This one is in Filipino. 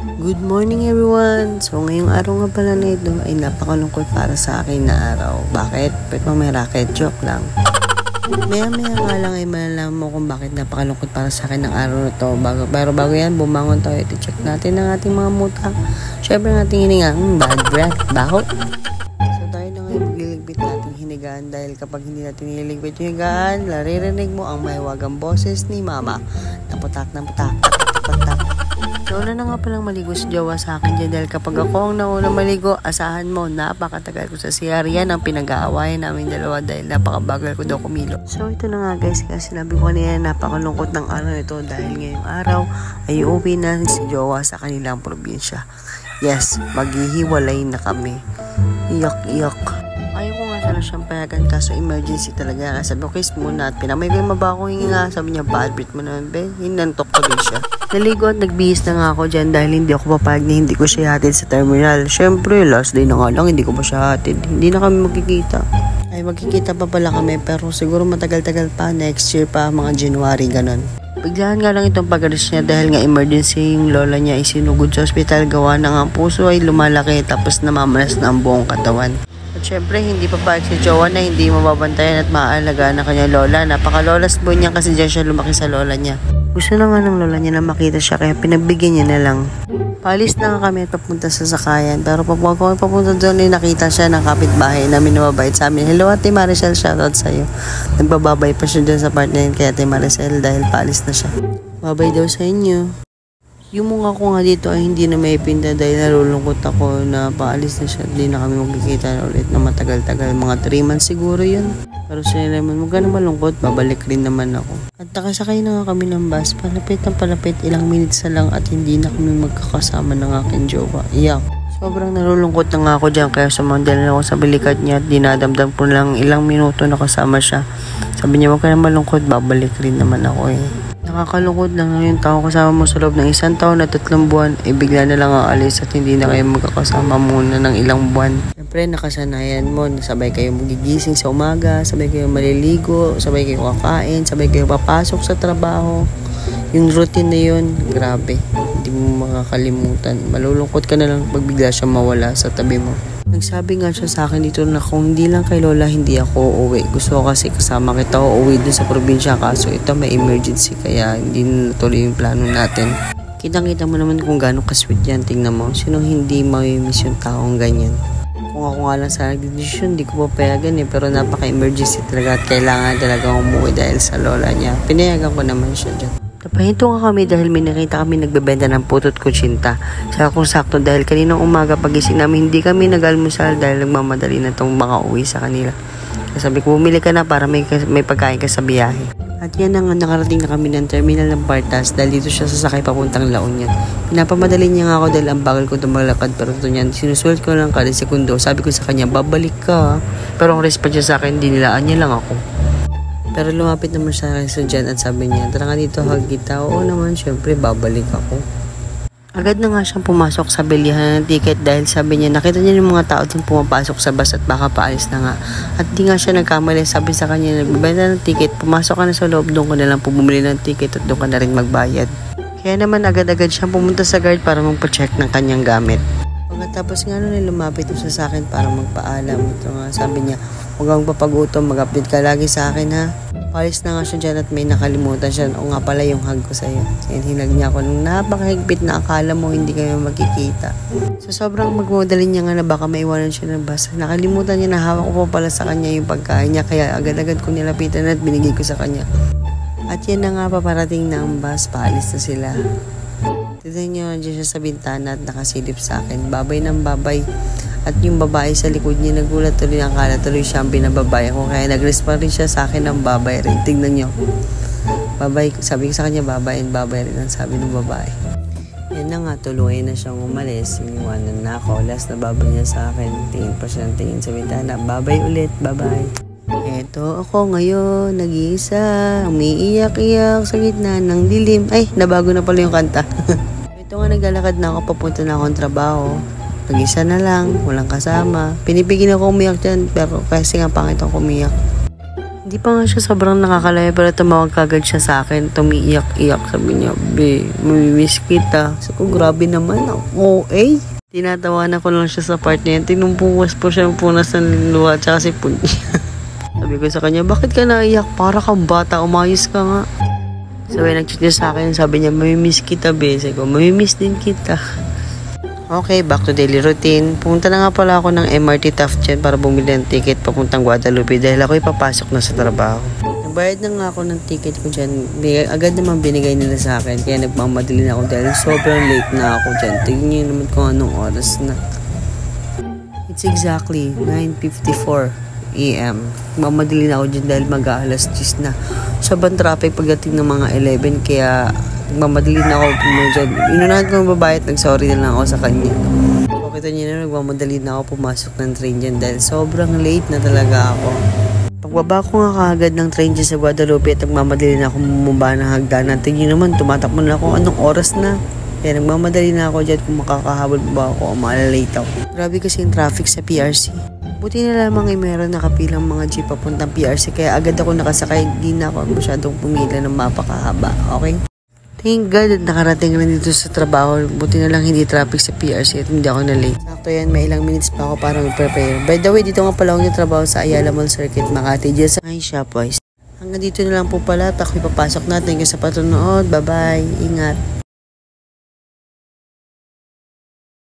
Good morning everyone! So ngayong araw nga pala na ito ay napakalungkot para sa akin na araw. Bakit? Pwede mo may racket? Joke lang. Maya nga lang ay malalaman mo kung bakit napakalungkot para sa akin ng araw na to. Pero bago yan, bumangon tayo at i-check natin ang ating mga muta. Syempre ang ating hininga, bad breath, baho. So tayo na ngayon magliligpit natin hinigaan dahil kapag hindi natin nililigpit yung higaan, naririnig mo ang mahiwagang boses ni mama. Naputak, patak. Nauna na nga palang maligo si jowa sa akin dyan dahil kapag ako ang nauna maligo, asahan mo, napakatagal ko sa CR. Yan ang pinag-aawayan namin dalawa dahil napakabagal ko daw kumilo. So ito na nga guys, kasi sinabi ko kanina napakalungkot ng araw ito dahil ngayong araw ay uuwi na si jowa sa kanilang probinsya. Yes, maghihiwalay na kami. Iyak. Ayaw ko nga sana siyang payagan kaso emergency talaga. Sabi ko, kiss muna at pinamay ko yung mabakong hinga. Sabi niya, bad breath mo naman be. Hinantok ko din siya. Naligo at nagbihis na nga ako dyan dahil hindi ako papayag na hindi ko siya hatid sa terminal. Syempre, last day na nga lang, hindi ko pa siya hatid. Hindi na kami magkikita. Ay, magkikita pa pala kami pero siguro matagal-tagal pa. Next year pa, mga January, ganon. Biglaan nga lang itong pag-alis niya dahil nga emergency yung lola niya ay sinugod sa ospital. Gawa na nga ang puso ay lumalaki tapos namamanas na ang buong katawan. At syempre, hindi pa payag si jowa na hindi mababantayan at maaalagaan na kanya lola. Napaka-lolas boy niya kasi dyan siya lumaki sa lola niya. Gusto na nga ng lola niya na makita siya kaya pinagbigyan niya na lang. Paalis na nga kami at papunta sa sakayan. Pero pag kami papunta doon ay nakita siya ng kapitbahay na minababait sa amin. Hello Ate Maricel, shoutout sa'yo. Nagbababay pa siya dyan sa part na yun kay Ate Maricel dahil paalis na siya. Babay daw sa inyo. Yung mukha ko nga dito ay hindi na may pinta dahil nalulungkot ako na paalis na siya. Hindi na kami magkikita ulit na matagal-tagal. Mga 3 months siguro yun. Pero sila naman, huwag ka na malungkot. Babalik rin naman ako. At nakasakay na nga kami ng bus. Palapit. Ilang minutes na lang at hindi na kami magkakasama ng aking jowa. Iyak. Sobrang nalulungkot na nga ako dyan. Kaya sumandal na ako sa balikat niya at dinadamdam ko lang ilang minuto na kasama siya. Sabi niya, huwag ka na malungkot. Babalik rin naman ako eh. Nakakalungkot lang yung tao kasama mo sa loob ng 1 taon na 3 buwan, bigla na lang aalis at hindi na kayo magkakasama muna ng ilang buwan. Siyempre, nakasanayan mo, sabay kayo magigising sa umaga, sabay kayo maliligo, sabay kayo kakain, sabay kayo papasok sa trabaho. Yung routine na yun, grabe, hindi mo makakalimutan. Malulungkot ka na lang pag bigla siya mawala sa tabi mo. Nagsabi nga siya sa akin dito na kung hindi lang kay Lola, hindi ako uuwi. Gusto ko kasi kasama kita uuwi dun sa probinsya kaso ito may emergency kaya hindi natuloy yung plano natin. Kitang-kita mo naman kung gaano ka-sweet yan. Tingnan mo, sino hindi mamimiss yung taong ganyan. Kung ako nga lang sa nagdidesisyon, hindi ko papayagan eh. Pero napaka-emergency talaga at kailangan talaga umuwi dahil sa Lola niya. Pinayagan ko naman siya dyan. Napahinto nga kami dahil may nakita kami nagbebenta ng putot kutsinta. Saka kung sakto dahil kaninang umaga pagising namin hindi kami nag-almusal dahil nagmamadali na itong mga uwi sa kanila. Sabi ko, bumili ka na para may pagkain ka sa biyahe. At yan na nga, nakarating na kami ng terminal ng Partas dahil dito siya sasakay papuntang La Union. Pinapamadali niya nga ako dahil ang bagal ko tumalakad pero ito niyan, sinusulat ko lang kada segundo. Sabi ko sa kanya, babalik ka. Pero ang response niya sa akin, dinilaan niya lang ako. Pero lumapit naman siya sa dyan at sabi niya, tara nga dito, hug kita. Oo naman, syempre, babalik ako. Agad na nga siyang pumasok sa bilihan ng ticket dahil sabi niya, nakita niya yung mga tao din pumapasok sa bus at baka paalis na nga. At di nga siya nagkamali, sabi sa kanya, nagbibenta ng ticket, pumasok ka na sa loob, doon ka na lang bumili ng ticket at doon ka na rin magbayad. Kaya naman agad-agad siyang pumunta sa guard para magpa-check ng kanyang gamit. Pagkatapos nga nun ay lumapit siya sa akin para magpaalam. Ito nga, sabi niya, huwag kang papagutom, mag-update ka lagi sa akin ha. Palis na nga siya dyan at may nakalimutan siya. O nga pala yung hug ko sa'yo. And hinag niya ako nung napakahigpit na akala mo hindi kayo magkikita. So sobrang magmadali niya nga na baka maiwanan siya ng bus. Nakalimutan niya na hawak ko pa pala sa kanya yung pagkain niya. Kaya agad-agad ko nilapitan at binigay ko sa kanya. At yan na nga paparating na ang bus. Paalis na sila. Tignan niyo nandiyan siya sa bintana at nakasilip sa akin. Babay ng babay. At yung babae sa likod niya nagulat tuloy, akala tuloy siya ang pinababay ko. Kaya nag-respond rin siya sa akin ng babay rin. Tignan niyo. Babay, sabi ko sa kanya babay and babay rin ang sabi ng babae. Yan na nga, tuloy na siyang umalis. Iniwanan na ako. Last na babay niya sa akin. Tingin pa siya ng tingin sa bintana. Babay ulit, babay. Eto ako ngayon, nag-iisa, umiiyak-iyak sa gitna ng dilim. Ay, nabago na pala yung kanta. Ito nga, naglalakad na ako, papunta na akong trabaho. Pag-isa na lang, walang kasama. Pinipigil ako umiyak dyan, pero kasi nga pangit ako umiyak. Hindi pa nga siya sobrang nakakalaya pero tumawag kagad siya sa akin. Tumiiyak-iyak. Sabi niya, be, mamimiss kita. Sabi ko, grabe naman. OA. Tinatawanan ko lang siya sa part niya. Tinumpuwas po siya ng punas ng luha tsaka si Punya. Sabi ko sa kanya, bakit ka naiyak? Para kang bata, umayos ka nga. Sabi, nag-chat niya sa akin. Sabi niya, mamimiss kita, be. Sabi ko, mamimiss din kita. Okay, back to daily routine. Pumunta na nga pala ako ng MRT Taft dyan para bumili ng ticket papuntang Guadalupe dahil ako ipapasok na sa trabaho. Nagbayad na nga ako ng ticket ko dyan. Agad naman binigay nila sa akin kaya nagmamadali na ako dahil sobrang late na ako dyan. Tignan nyo naman kung anong oras na. It's exactly 9:54 AM. Nagmamadali na ako dyan dahil mag-aalas 10 na. Sobrang traffic pagdating ng mga 11 kaya nagmamadali na ako dyan. Inunahan ko ng babae at nag-sorry na lang ako sa kanya. So, kita niyo na nagmamadali na ako pumasok ng train dyan dahil sobrang late na talaga ako. Pagbaba ko nga kaagad ng train dyan sa Guadalupe at nagmamadali na ako bumaba ng hagdanan. Tingin naman, tumatakbo na ako anong oras na. Kaya nagmamadali na ako dyan kung makakahabol ba ako o maalalate ako. Grabe kasi yung traffic sa PRC. Buti na lamang ay meron nakapilang mga jeep papuntang PRC kaya agad ako nakasakay. Hindi na ako masyadong pumila ng mapakahaba. Okay? Thank God nakarating na dito sa trabaho. Buti na lang hindi traffic sa PRC at hindi ako na late. Sakto yan, may ilang minutes pa ako para mag-prepare. By the way, dito nga pala ako yung trabaho sa Ayala Mall Circuit, Makati. Diyan sa Shopwise. Hanggang dito na lang po pala. Ako'y papasok natin sa patunood. Bye-bye. Ingat.